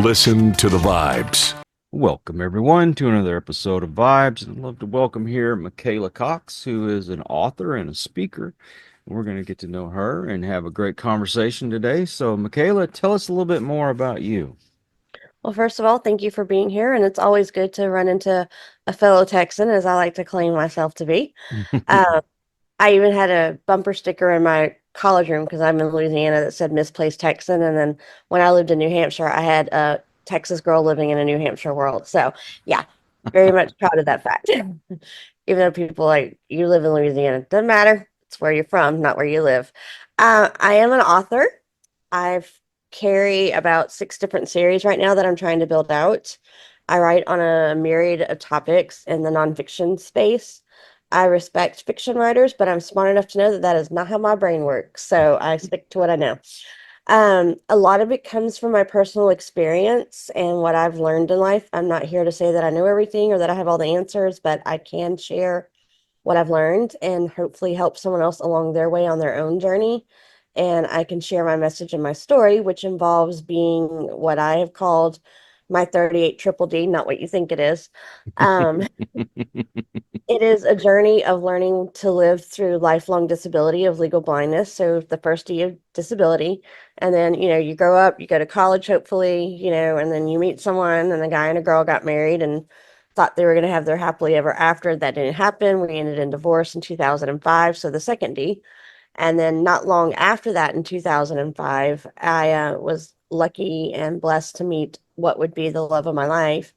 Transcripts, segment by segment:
Listen to the vibes. Welcome, everyone, to another episode of Vibes. I'd love to welcome here Michaela Cox, who is an author and a speaker. We're going to get to know her and have a great conversation today. So, Michaela, tell us a little bit more about you. Well, first of all, thank you for being here, and it's always good to run into a fellow Texan, as I like to claim myself to be. Uh, I even had a bumper sticker in my college room because I'm in Louisiana that said misplaced Texan, and then when I lived in New Hampshire, I had a Texas girl living in a New Hampshire world. So, yeah, very much proud of that fact. Even though people like you live in Louisiana, doesn't matter. It's where you're from, not where you live. I am an author. I've carry about 6 different series right now that I'm trying to build out. I write on a myriad of topics in the nonfiction space. I respect fiction writers, but I'm smart enough to know that that is not how my brain works. So I stick to what I know. A lot of it comes from my personal experience and what I've learned in life. I'm not here to say that I know everything or that I have all the answers, but I can share what I've learned and hopefully help someone else along their way on their own journey. And I can share my message and my story, which involves being what I have called my 38 triple D, not what you think it is. Um, it is a journey of learning to live through lifelong disability of legal blindness. So the first D of disability. And then, you grow up, you go to college, hopefully, and then you meet someone and a guy and a girl got married and thought they were going to have their happily ever after. That didn't happen. We ended in divorce in 2005. So the second D. And then not long after that, in 2005, I was lucky and blessed to meet what would be the love of my life.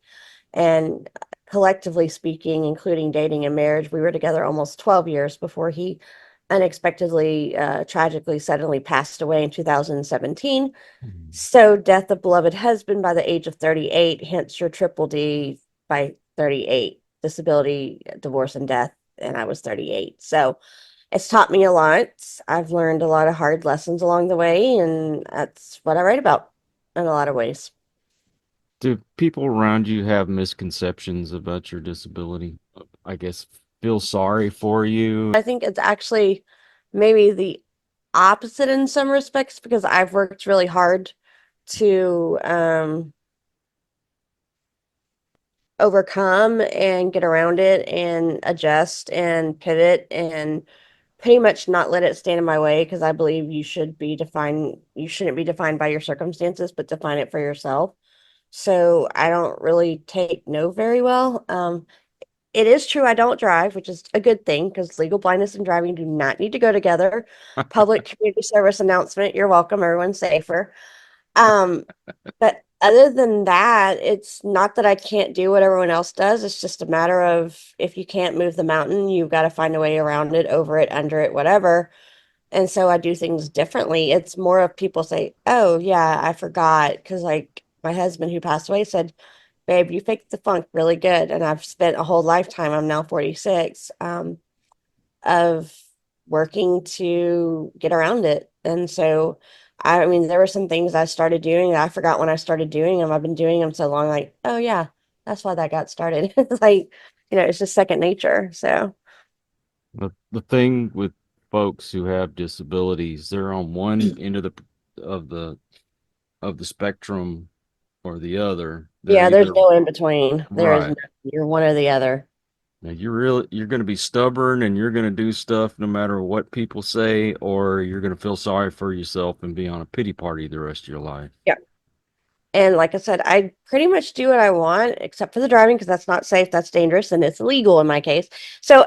And collectively speaking, including dating and marriage, we were together almost 12 years before he unexpectedly, tragically, suddenly passed away in 2017. So, death of beloved husband by the age of 38, hence your triple D by 38, disability, divorce, and death. And I was 38. So, it's taught me a lot. I've learned a lot of hard lessons along the way, and that's what I write about in a lot of ways. Do people around you have misconceptions about your disability? I guess feel sorry for you. I think it's actually maybe the opposite in some respects because I've worked really hard to overcome and get around it and adjust and pivot and pretty much not let it stand in my way because I believe you shouldn't be defined by your circumstances, but define it for yourself. So I don't really take no very well. It is true I don't drive, which is a good thing because legal blindness and driving do not need to go together. Public community service announcement, you're welcome, everyone's safer. Um, but other than that, it's not that I can't do what everyone else does. It's just a matter of if you can't move the mountain, you've got to find a way around it, over it, under it, whatever. And so I do things differently. It's more of people say, "Oh, yeah, I forgot." Because, like, my husband who passed away said, "Babe, you faked the funk really good." And I've spent a whole lifetime, I'm now 46, of working to get around it. And so, I mean, there were some things I started doing that I forgot when I started doing them. I've been doing them so long, like, oh, yeah, that's why that got started. It's like, it's just second nature. So, The thing with folks who have disabilities, they're on one end of of the the spectrum or the other. They're yeah, there's either no in between. There is right. no, you're one or the other. Now you're going to be stubborn and you're going to do stuff no matter what people say, or you're going to feel sorry for yourself and be on a pity party the rest of your life. Yeah. And like I said, I pretty much do what I want, except for the driving, because that's not safe, that's dangerous, and it's illegal in my case. So,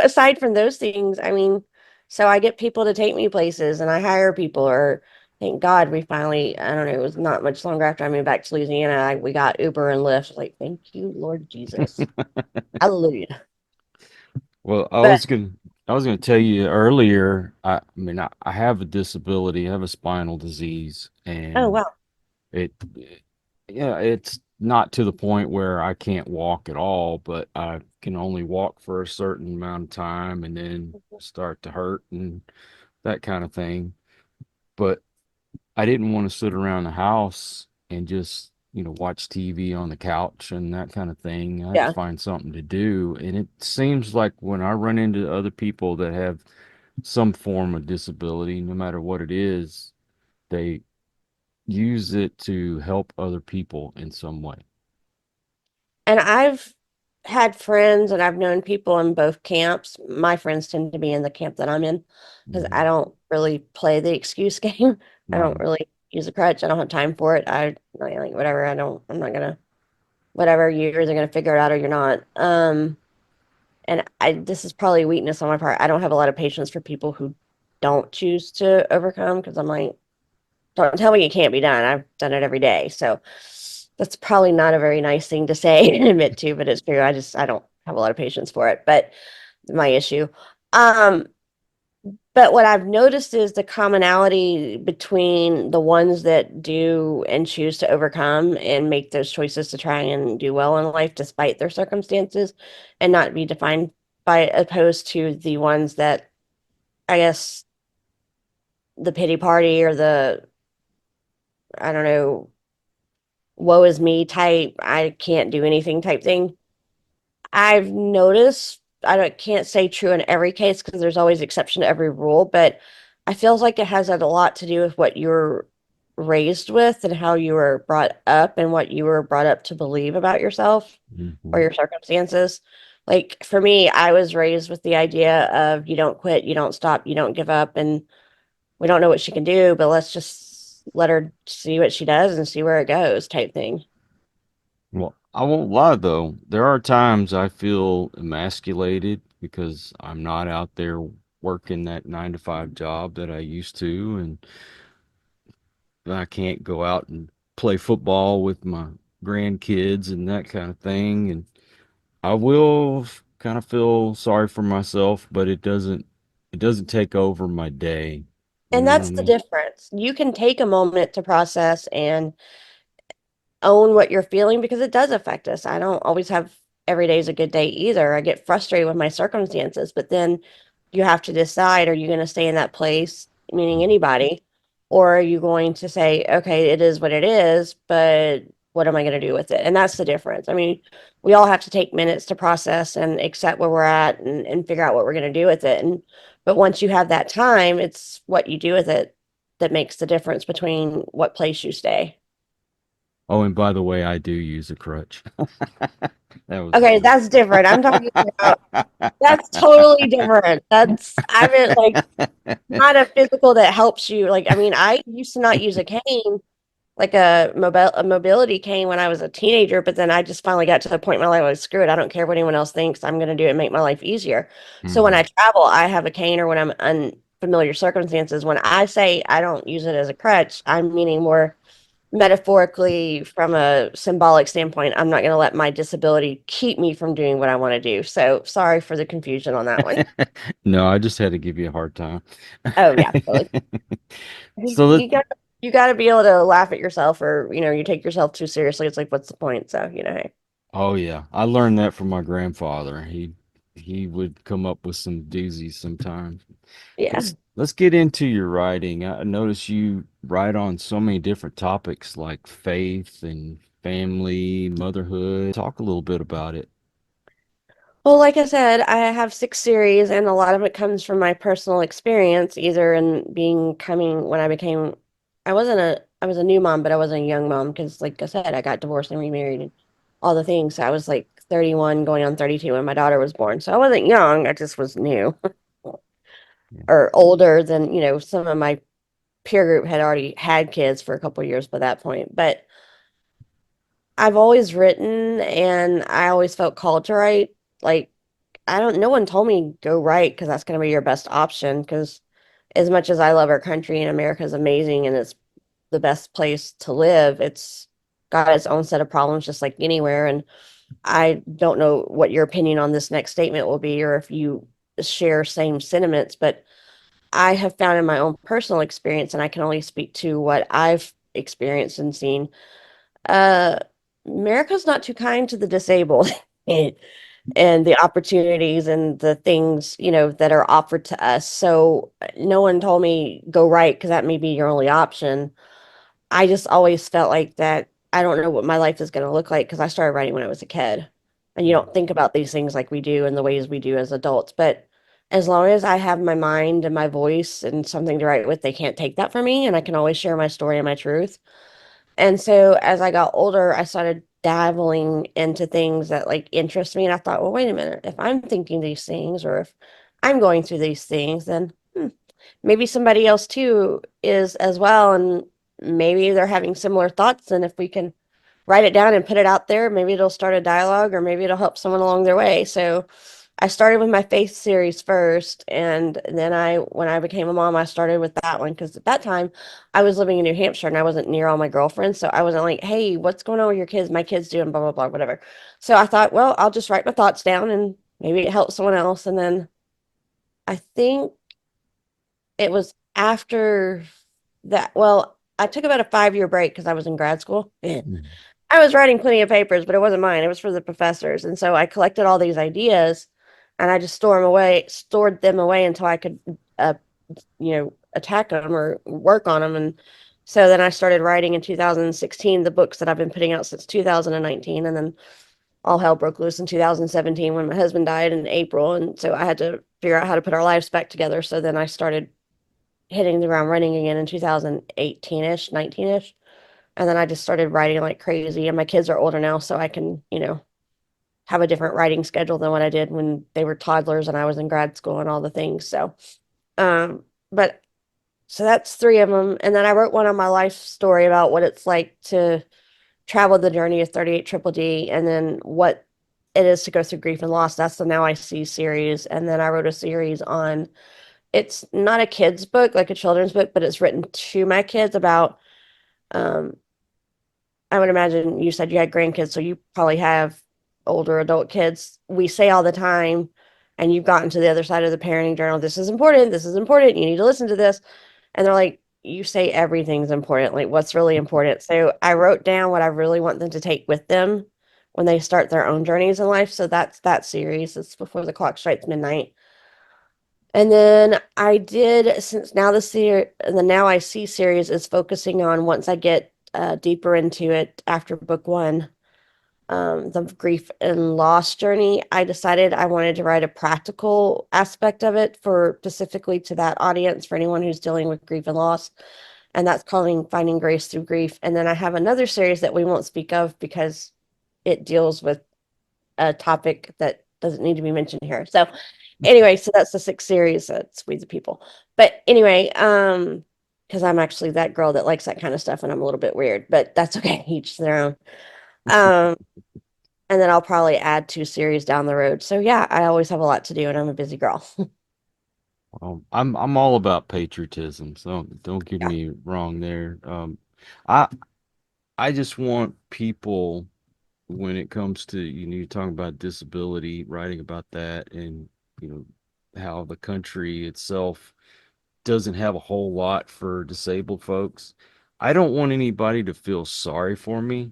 aside from those things, I mean, so I get people to take me places and I hire people, or thank God we finally, I don't know, it was not much longer after I moved back to Louisiana, we got Uber and Lyft. Like, thank you, Lord Jesus. Hallelujah. Well, But, I was gonna tell you earlier. I mean, I have a disability. I have a spinal disease, oh, and wow. it yeah, it's not to the point where I can't walk at all, but I can only walk for a certain amount of time and then start to hurt and that kind of thing. But I didn't want to sit around the house and just, watch TV on the couch and that kind of thing. I had to Yeah. find something to do. And it seems like when I run into other people that have some form of disability, no matter what it is, they use it to help other people in some way. And I've had friends and I've known people in both camps. My friends tend to be in the camp that I'm in because I Mhm. don't really play the excuse game. I don't Right. really use a crutch. I don't have time for it. Like whatever. I'm not gonna, whatever, you're either gonna figure it out or you're not. And this is probably a weakness on my part. I don't have a lot of patience for people who don't choose to overcome because I'm like, don't tell me it can't be done. I've done it every day. So that's probably not a very nice thing to say and admit to, but it's true. I don't have a lot of patience for it, but my issue. Um, but what I've noticed is the commonality between the ones that do and choose to overcome and make those choices to try and do well in life despite their circumstances and not be defined by opposed to the ones that I guess the pity party or the I don't know, woe is me type, I can't do anything type thing. I've noticed, can't say true in every case because there's always exception to every rule, but I feels like it has had a lot to do with what you're raised with and how you were brought up and what you were brought up to believe about yourself or Mhm. your circumstances. Like for me, I was raised with the idea of you don't quit, you don't stop, you don't give up, and we don't know what she can do, but let's just let her see what she does and see where it goes type thing. Well, I won't lie though. There are times I feel emasculated because I'm not out there working that 9 to 5 job that I used to, and I can't go out and play football with my grandkids and that kind of thing. And I will kind of feel sorry for myself, but it doesn't take over my day. You And know what I that's the mean? difference. You can take a moment to process and own what you're feeling because it does affect us. I don't always have every day is a good day either. I get frustrated with my circumstances, but then you have to decide, are you going to stay in that place, meaning anybody, or are you going to say, okay, it is what it is, but what am I going to do with it? And that's the difference. I mean, we all have to take minutes to process and accept where we're at and figure out what we're going to do with it. And but once you have that time, it's what you do with it that makes the difference between what place you stay. Oh, and by the way, I do use a crutch. That was a Okay, joke. that's different. I'm talking about that's totally different. That's I meant like not a physical that helps you. Like I mean, I used to not use a cane, like a mobility cane when I was a teenager, but then I just finally got to the point in my life like screw it, I don't care what anyone else thinks. I'm gonna do it and make my life easier. So when I Mhm. travel, I have a cane or when I'm unfamiliar circumstances. When I say I don't use it as a crutch, I'm meaning more metaphorically from a symbolic standpoint. I'm not going to let my disability keep me from doing what I want to do. So sorry for the confusion on that one. No, I just had to give you a hard time. Oh yeah, totally. So let, You got to be able to laugh at yourself, or you take yourself too seriously. It's like, what's the point? So hey, oh yeah, I learned that from my grandfather. He would come up with some doozies sometimes. yeah. Let's get into your writing. I notice you write on so many different topics like faith and family, motherhood. Talk a little bit about it. Well, like I said, I have 6 series, and a lot of it comes from my personal experience, either in being coming when I became, I was a new mom, but I wasn't a young mom because, like I said, I got divorced and remarried and all the things. So I was like 31 going on 32 when my daughter was born. So I wasn't young, I just was new Yeah. or older than, some of my peer group had already had kids for a couple of years by that point. But I've always written and I always felt called to write. Like, no one told me go right because that's going to be your best option. Because as much as I love our country and America is amazing and it's the best place to live, it's got its own set of problems just like anywhere. And I don't know what your opinion on this next statement will be or if you share same sentiments, but I have found in my own personal experience, and I can only speak to what I've experienced and seen, uh, America's not too kind to the disabled. And the opportunities and the things, that are offered to us. So no one told me go right because that may be your only option. I just always felt like that I don't know what my life is going to look like because I started writing when I was a kid. And you don't think about these things like we do in the ways we do as adults. But as long as I have my mind and my voice and something to write with, they can't take that from me, and I can always share my story and my truth. And so as I got older, I started dabbling into things that like interest me. And I thought, well, wait a minute, if I'm thinking these things or if I'm going through these things, then maybe somebody else too is as well. And maybe they're having similar thoughts. And if we can write it down and put it out there, maybe it'll start a dialogue or maybe it'll help someone along their way. So I started with my faith series first, and then when I became a mom, I started with that one because at that time I was living in New Hampshire and I wasn't near all my girlfriends, so I wasn't like, "Hey, what's going on with your kids? My kids doing blah blah blah, whatever." So I thought, well, I'll just write my thoughts down and maybe it helps someone else. And then I think it was after that. Well, I took about a 5 year break because I was in grad school. Mm. I was writing plenty of papers, but it wasn't mine. It was for the professors. And so I collected all these ideas and I just stored them away until I could, uh, attack them or work on them. And so then I started writing in 2016, the books that I've been putting out since 2019. And then all hell broke loose in 2017 when my husband died in April. And so I had to figure out how to put our lives back together. So then I started hitting the ground running again in 2018-ish, 19-ish. And then I just started writing like crazy. And my kids are older now, so I can, have a different writing schedule than what I did when they were toddlers and I was in grad school and all the things. So, um, but so that's three of them. And then I wrote one on my life story about what it's like to travel the journey of 38 Triple D and then what it is to go through grief and loss. That's the Now I See series. And then I wrote a series on, it's not a kid's book, like a children's book, but it's written to my kids about, um, I would imagine you said you had grandkids, so you probably have older adult kids. We say all the time, and you've gotten to the other side of the parenting journal, this is important, this is important, you need to listen to this. And they're like, you say everything's important, like what's really important. So I wrote down what I really want them to take with them when they start their own journeys in life. So that's that series. It's Before the Clock Strikes Midnight. And then I did, since now the Now I See series is focusing on once I get deeper into it after book one, the grief and loss journey, I decided I wanted to write a practical aspect of it for specifically to that audience for anyone who's dealing with grief and loss. And that's calling Finding Grace Through Grief. And then I have another series that we won't speak of because it deals with a topic that doesn't need to be mentioned here. So anyway, so that's the sixth series. That's We the People. But anyway, because I'm actually that girl that likes that kind of stuff and I'm a little bit weird, but that's okay. Each their own. Um, and then I'll probably add two series down the road. So yeah, I always have a lot to do and I'm a busy girl. I'm all about patriotism, so don't get Yeah. me wrong there. I I just want people when it comes to you're talking about disability, writing about that, and you know how the country itself doesn't have a whole lot for disabled folks. I don't want anybody to feel sorry for me,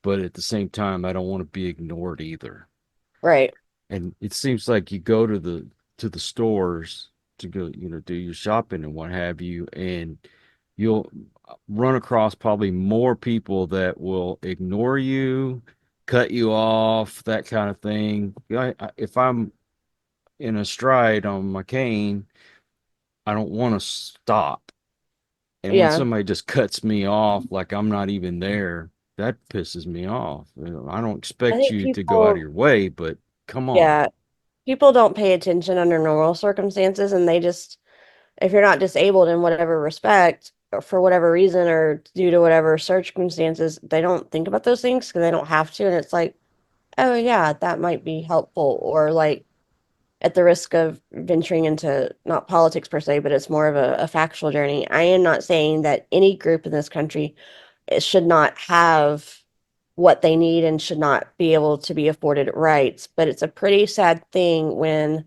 but at the same time, I don't want to be ignored either. Right. And it seems like you go to the stores to go, do your shopping and what have you, and you'll run across probably more people that will ignore you, cut you off, that kind of thing. If I'm in a stride on my cane, I don't want to stop. And when Yeah. somebody just cuts me off like I'm not even there, that pisses me off. I don't I expect think you to go out of people, your way, but come on. yeah, people don't pay attention under normal circumstances and they just, if you're not disabled in whatever respect or for whatever reason or due to whatever circumstances, they don't think about those things because they don't have to. And it's like, oh yeah, that might be helpful. Or like at the risk of venturing into not politics per se, but it's more of a factual journey. I am not saying that any group in this country should not have what they need and should not be able to be afforded rights, but it's a pretty sad thing when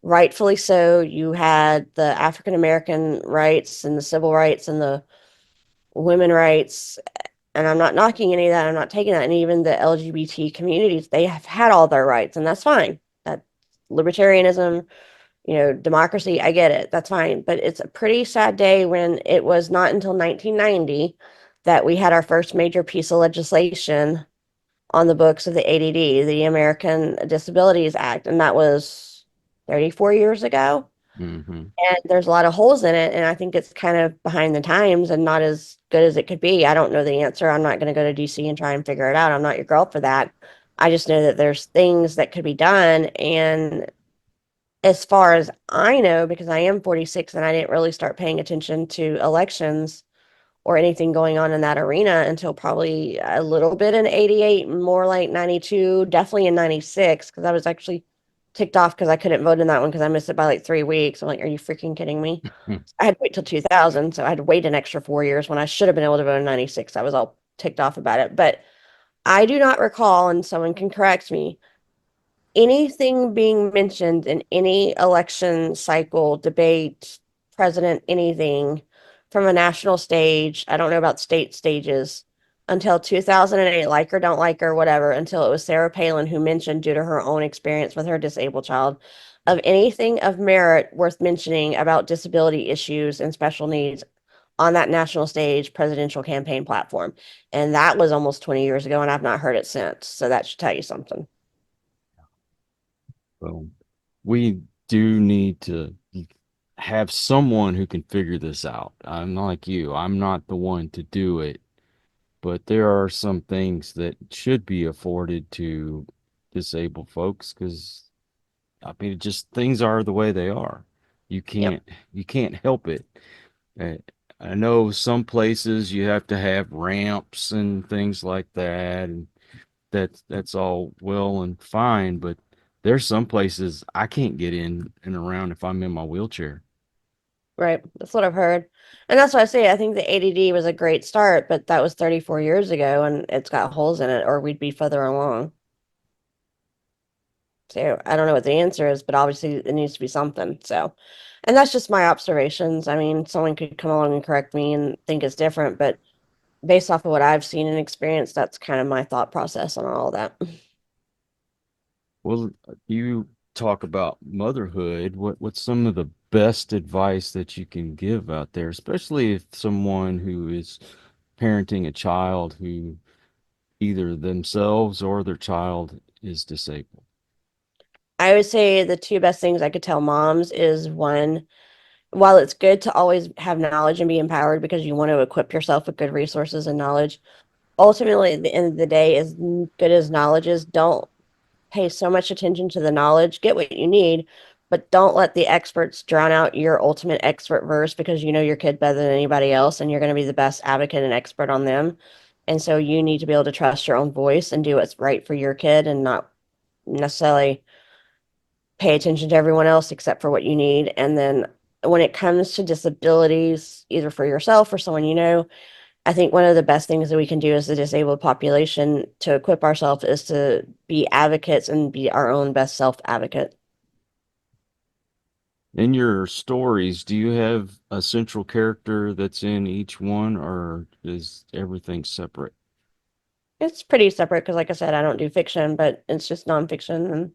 rightfully so, you had the African American rights and the civil rights and the women rights. And I'm not knocking any of that. I'm not taking that. And even the LGBT communities, they have had all their rights, and that's fine. That libertarianism, democracy, I get it. That's fine. But it's a pretty sad day when it was not until 1990 that we had our first major piece of legislation on the books of the ADD, the American Disabilities Act. And that was 34 years ago. Hmm. And there's a lot of holes in it. And I think it's kind of behind the times and not as good as it could be. I don't know the answer. I'm not going to go to DC and try and figure it out. I'm not your girl for that. I just know that there's things that could be done. And as far as I know, because I am 46 and I didn't really start paying attention to elections or anything going on in that arena until probably a little bit in 88, more like 92, definitely in 96, because I was actually ticked off because I couldn't vote in that one because I missed it by like 3 weeks. I'm like, are you freaking kidding me? I had to wait till 2000, so I had to wait an extra 4 years when I should have been able to vote in 96. I was all ticked off about it. But I do not recall, and someone can correct me, anything being mentioned in any election cycle, debate, president, anything from a national stage. I don't know about state stages until 2008, like or don't like or whatever, until it was Sarah Palin who mentioned, due to her own experience with her disabled child, of anything of merit worth mentioning about disability issues and special needs on that national stage presidential campaign platform. And that was almost 20 years ago, and I've not heard it since. So that should tell you something. Well, we do need to have someone who can figure this out. I'm not like you. I'm not the one to do it, but there are some things that should be afforded to disabled folks because I mean, just things are the way they are. You Yep. can't you can't help it. Uh, I know some places you have to have ramps and things like that, and that's all well and fine, but there's some places I can't get in and around if I'm in my wheelchair. Right. That's what I've heard. And that's why I say I think the ADD was a great start, but that was 34 years ago and it's got holes in it, or we'd be further along. So I don't know what the answer is, but obviously it needs to be something. So, and that's just my observations. I mean, someone could come along and correct me and think it's different, but based off of what I've seen and experienced, that's kind of my thought process on all of that. Well, you talk about motherhood. What's some of the best advice that you can give out there, especially if someone who is parenting a child who either themselves or their child is disabled? I would say the two best things I could tell moms is one, while it's good to always have knowledge and be empowered because you want to equip yourself with good resources and knowledge, ultimately at the end of the day, as good as knowledge is, don't pay so much attention to the knowledge. Get what you need, but don't let the experts drown out your ultimate expert verse because you know your kid better than anybody else and you're going to be the best advocate and expert on them. And so you need to be able to trust your own voice and do what's right for your kid and not necessarily pay attention to everyone else except for what you need. And then when it comes to disabilities, either for yourself or someone you know, I think one of the best things that we can do as a disabled population to equip ourselves is to be advocates and be our own best self advocate. In your stories, do you have a central character that's in each one, or is everything separate? It's pretty separate because, like I said, I don't do fiction, but it's just nonfiction and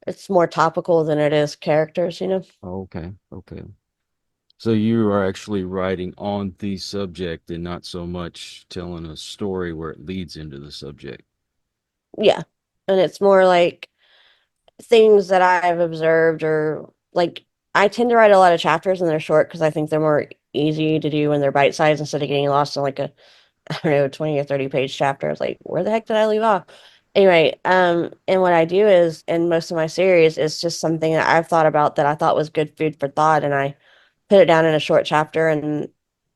it's more topical than it is characters, you know? Okay, okay. So you are actually writing on the subject and not so much telling a story where it leads into the subject. Yeah. And it's more like things that I've observed or like I tend to write a lot of chapters and they're short because I think they're more easy to do when they're bite sized instead of getting lost in like a I don't know, 20 or 30 page chapter. I was like, where the heck did I leave off? Anyway, and what I do is in most of my series is just something that I've thought about that I thought was good food for thought, and I put it down in a short chapter, and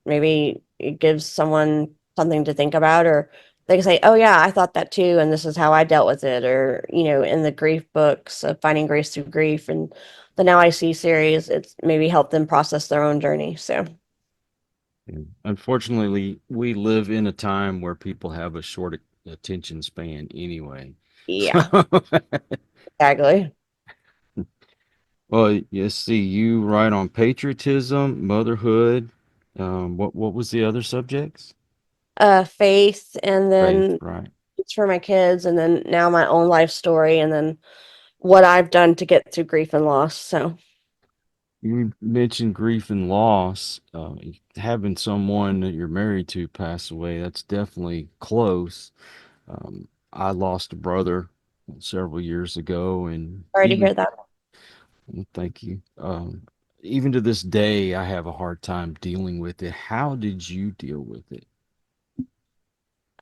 maybe it gives someone something to think about, or they can say, oh yeah, I thought that too, and this is how I dealt with it, or in the grief books of Finding Grace Through Grief and the Now I See series, it's maybe helped them process their own journey. So And unfortunately, we live in a time where people have a short attention span anyway. So, yeah, exactly. well, you see, you write on patriotism, motherhood. What was the other subjects? Faith, and Faith, then right? it's for my kids, and then now my own life story, and then what I've done to get through grief and loss. So, You mentioned grief and loss. Having someone that you're married to pass away, that's definitely close. I lost a brother several years ago, and sorry to even hear that. Well, thank you. Even to this day, I have a hard time dealing with it. How did you deal with it?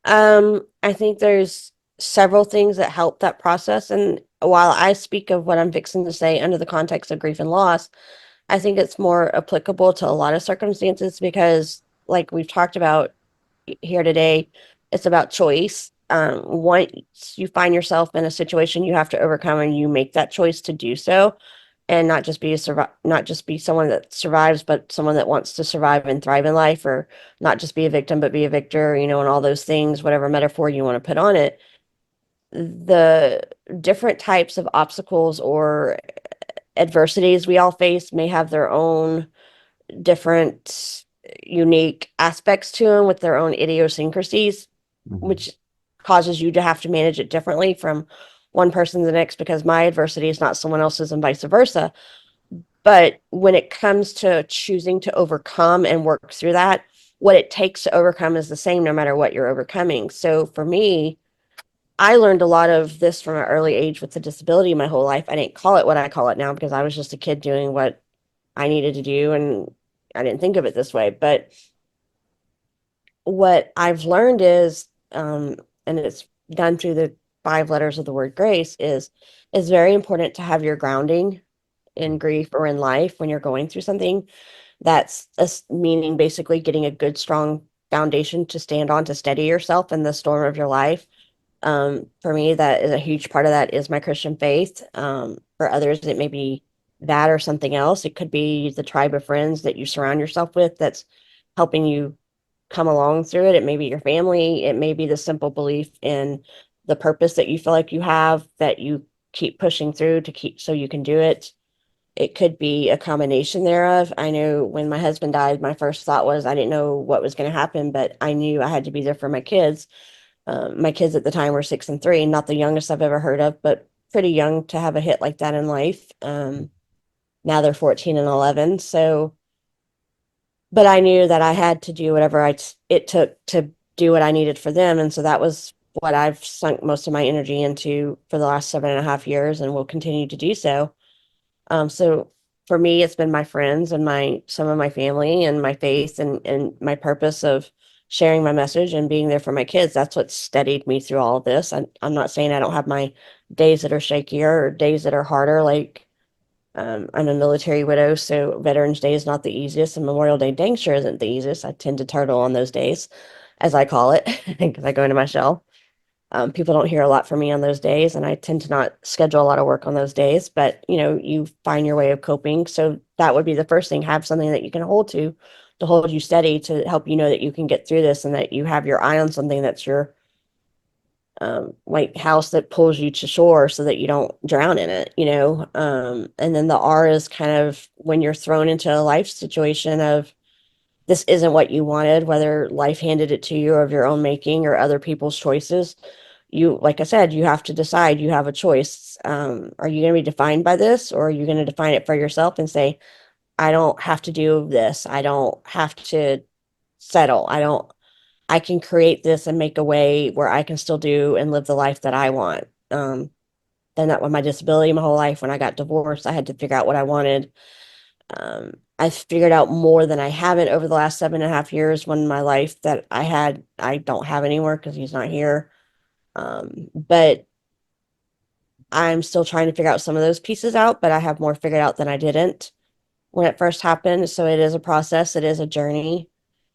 I think there's several things that help that process. And while I speak of what I'm fixing to say under the context of grief and loss, I think it's more applicable to a lot of circumstances because, like we've talked about here today, it's about choice. Once you find yourself in a situation you have to overcome and you make that choice to do so, and not just be someone that survives, but someone that wants to survive and thrive in life, or not just be a victim, but be a victor, and all those things, whatever metaphor you want to put on it. The different types of obstacles or adversities we all face may have their own different unique aspects to them with their own idiosyncrasies, Mhm. which causes you to have to manage it differently from one person to the next because my adversity is not someone else's and vice versa. But when it comes to choosing to overcome and work through that, what it takes to overcome is the same no matter what you're overcoming. So for me, I learned a lot of this from an early age with the disability my whole life. I didn't call it what I call it now because I was just a kid doing what I needed to do, and I didn't think of it this way. But what I've learned is, and it's done through the 5 letters of the word grace, is very important to have your grounding in grief or in life when you're going through something. That's meaning basically getting a good, strong foundation to stand on to steady yourself in the storm of your life. For me, that is a huge part of that is my Christian faith. For others, it may be that or something else. It could be the tribe of friends that you surround yourself with that's helping you come along through it. It may be your family. It may be the simple belief in the purpose that you feel like you have that you keep pushing through to keep so you can do it. It could be a combination thereof. I know when my husband died, my first thought was I didn't know what was going to happen, but I knew I had to be there for my kids. My kids at the time were 6 and 3, not the youngest I've ever heard of, but pretty young to have a hit like that in life. Now they're 14 and 11. So, but I knew that I had to do whatever it took to do what I needed for them. And so that was what I've sunk most of my energy into for the last 7.5 years and will continue to do so. So for me, it's been my friends and some of my family and my faith and my purpose of sharing my message and being there for my kids. That's what steadied me through all of this. I'm not saying I don't have my days that are shakier or days that are harder. Like I'm a military widow, so Veterans Day is not the easiest, and Memorial Day dang sure isn't the easiest. I tend to turtle on those days, as I call it, because I go into my shell. People don't hear a lot from me on those days, and I tend to not schedule a lot of work on those days, but you find your way of coping. So that would be the first thing, have something that you can hold to hold you steady, to help you know that you can get through this and that you have your eye on something that's your like house that pulls you to shore so that you don't drown in it. And then the R is kind of when you're thrown into a life situation of this isn't what you wanted, whether life handed it to you or of your own making or other people's choices. You, like I said, you have to decide. You have a choice. Are you going to be defined by this, or are you going to define it for yourself and say, I don't have to do this. I don't have to settle. I can create this and make a way where I can still do and live the life that I want. Then that with my disability my whole life, when I got divorced, I had to figure out what I wanted. I figured out more than I haven't over the last 7.5 years when my life that I don't have anymore because he's not here. But I'm still trying to figure out some of those pieces out, but I have more figured out than I didn't when it first happened. So it is a process, it is a journey,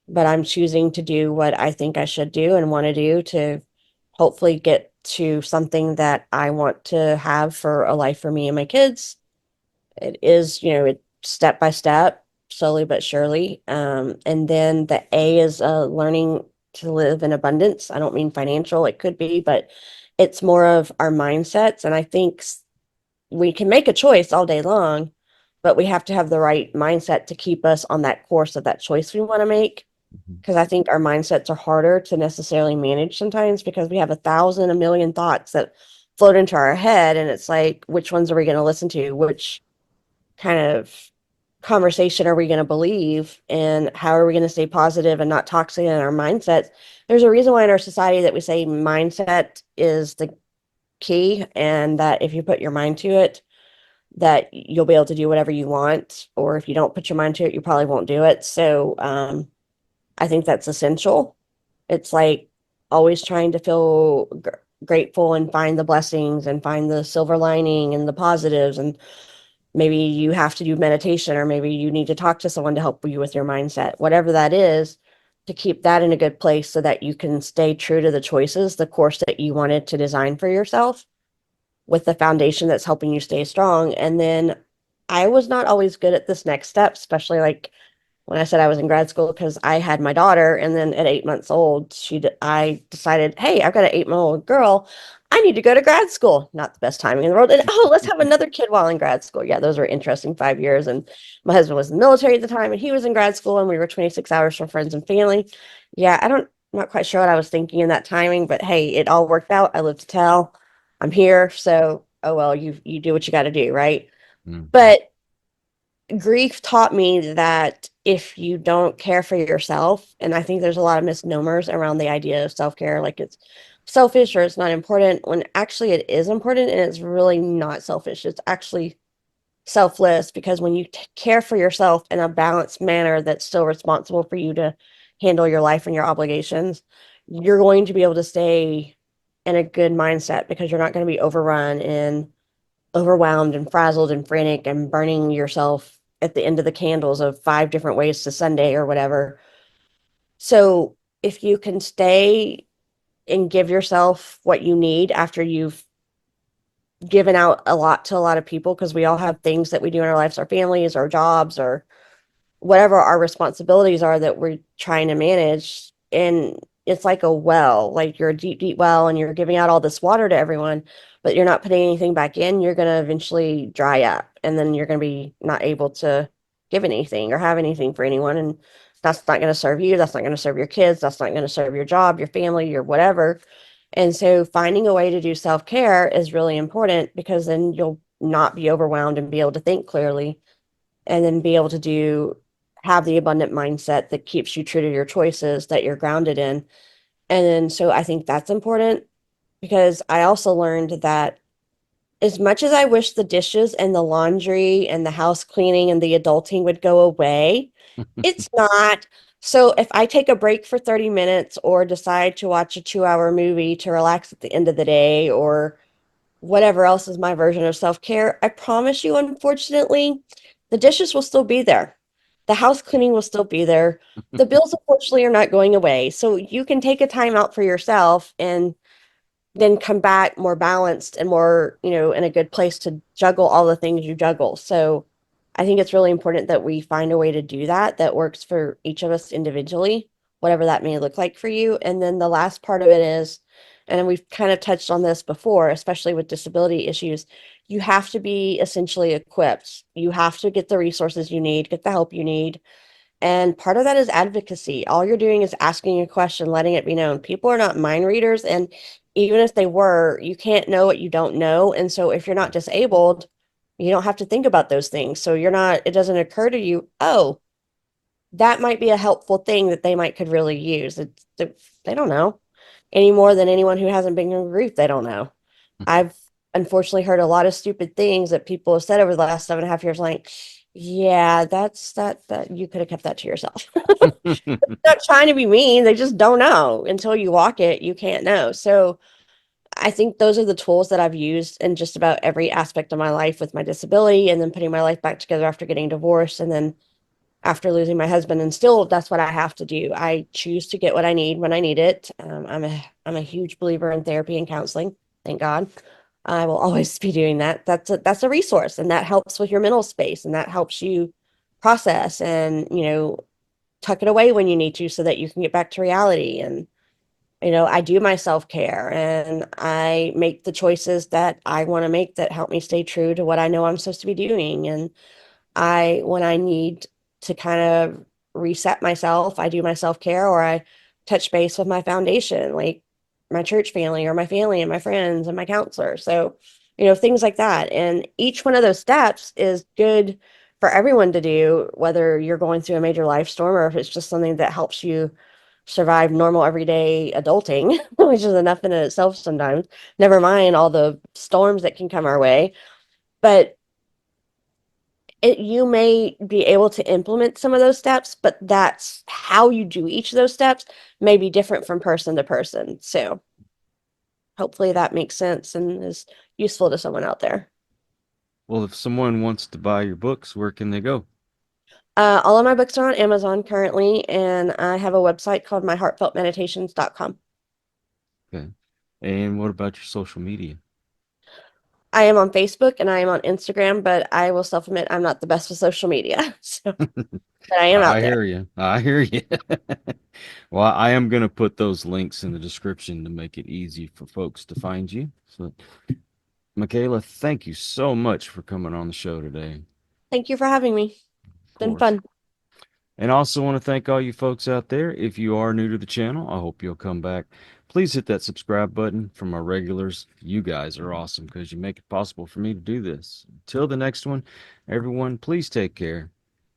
but I'm choosing to do what I think I should do and want to do to hopefully get to something that I want to have for a life for me and my kids. It is, it step by step, slowly but surely. And then the A is learning to live in abundance. I don't mean financial, it could be, but it's more of our mindsets. And I think we can make a choice all day long, but we have to have the right mindset to keep us on that course of that choice we want to make. Mhm. Because I think our mindsets are harder to necessarily manage sometimes because we have a million thoughts that float into our head. And it's like, which ones are we going to listen to? Which kind of conversation are we going to believe, and how are we going to stay positive and not toxic in our mindsets? There's a reason why in our society that we say mindset is the key, and that if you put your mind to it, that you'll be able to do whatever you want, or if you don't put your mind to it, you probably won't do it. So I think that's essential. It's like always trying to feel grateful and find the blessings and find the silver lining and the positives. And maybe you have to do meditation, or maybe you need to talk to someone to help you with your mindset, whatever that is, to keep that in a good place so that you can stay true to the choices, the course that you wanted to design for yourself, with the foundation that's helping you stay strong. And then I was not always good at this next step, especially like when I said I was in grad school, because I had my daughter, and then at 8 months old, I decided, hey, I've got an 8 month old girl. I need to go to grad school. Not the best timing in the world. And oh, let's have another kid while in grad school. Yeah, those were interesting 5 years. And my husband was in the military at the time, and he was in grad school, and we were 26 hours from friends and family. Yeah, I'm not quite sure what I was thinking in that timing, but hey, it all worked out. I live to tell. I'm here. So, oh well, you do what you got to do, right? Mhm. But grief taught me that if you don't care for yourself, and I think there's a lot of misnomers around the idea of self-care, like it's selfish or it's not important, when actually it is important, and it's really not selfish. It's actually selfless, because when you care for yourself in a balanced manner that's still responsible for you to handle your life and your obligations, you're going to be able to stay in a good mindset, because you're not going to be overrun and overwhelmed and frazzled and frantic and burning yourself at the end of the candles of 5 different ways to Sunday or whatever. So if you can stay and give yourself what you need after you've given out a lot to a lot of people, because we all have things that we do in our lives, our families, our jobs, or whatever our responsibilities are that we're trying to manage. And it's like a well, like you're a deep, deep well, and you're giving out all this water to everyone, but you're not putting anything back in. You're going to eventually dry up, and then you're going to be not able to give anything or have anything for anyone. And that's not going to serve you. That's not going to serve your kids. That's not going to serve your job, your family, your whatever. And so finding a way to do self-care is really important, because then you'll not be overwhelmed and be able to think clearly, and then be able to have the abundant mindset that keeps you true to your choices that you're grounded in. And then so I think that's important, because I also learned that as much as I wish the dishes and the laundry and the house cleaning and the adulting would go away, it's not. So if I take a break for 30 minutes, or decide to watch a 2 hour movie to relax at the end of the day, or whatever else is my version of self-care, I promise you, unfortunately, the dishes will still be there. The house cleaning will still be there. The bills, unfortunately, are not going away. So you can take a time out for yourself, and then come back more balanced and more, in a good place to juggle all the things you juggle. So I think it's really important that we find a way to do that that works for each of us individually, whatever that may look like for you. And then the last part of it is, and we've kind of touched on this before, especially with disability issues, you have to be essentially equipped. You have to get the resources you need, get the help you need. And part of that is advocacy. All you're doing is asking a question, letting it be known. People are not mind readers. And even if they were, you can't know what you don't know. And so if you're not disabled, you don't have to think about those things. So it doesn't occur to you, oh, that might be a helpful thing that they might could really use. They don't know any more than anyone who hasn't been in grief. They don't know. I've unfortunately heard a lot of stupid things that people have said over the last 7.5 years, like, yeah, that you could have kept that to yourself. Not trying to be mean. They just don't know. Until you walk it, you can't know. So I think those are the tools that I've used in just about every aspect of my life, with my disability, and then putting my life back together after getting divorced, and then after losing my husband. And still, that's what I have to do. I choose to get what I need when I need it. I'm a huge believer in therapy and counseling. Thank God. I will always be doing that. That's a resource, and that helps with your mental space, and that helps you process and, tuck it away when you need to, so that you can get back to reality. And, I do my self-care, and I make the choices that I want to make that help me stay true to what I know I'm supposed to be doing. And when I need to kind of reset myself, I do my self-care, or I touch base with my foundation, like my church family, or my family and my friends and my counselor. So, things like that. And each one of those steps is good for everyone to do, whether you're going through a major life storm, or if it's just something that helps you survive normal everyday adulting, which is enough in itself sometimes. Never mind all the storms that can come our way. But you may be able to implement some of those steps, but that's how you do each of those steps may be different from person to person. So hopefully that makes sense and is useful to someone out there. Well, if someone wants to buy your books, where can they go? All of my books are on Amazon currently, and I have a website called myheartfeltmeditations.com. Okay. And what about your social media? I am on Facebook and I am on Instagram, but I will self-admit I'm not the best with social media. So, but I am out I there. hear you. I hear you. Well, I am going to put those links in the description to make it easy for folks to find you. So, Michaela, thank you so much for coming on the show today. Thank you for having me. It's Of been course. fun. And I also want to thank all you folks out there. If you are new to the channel, I hope you'll come back. Please hit that subscribe button. For my regulars, you guys are awesome because you make it possible for me to do this. Until the next one, everyone, please take care.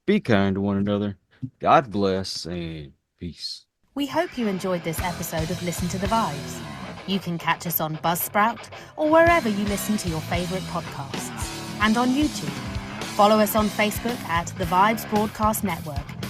Be kind to one another. God bless and peace. We hope you enjoyed this episode of Listen to the Vibes. You can catch us on Buzzsprout or wherever you listen to your favourite podcasts. And on YouTube. Follow us on Facebook at The Vibes Broadcast Network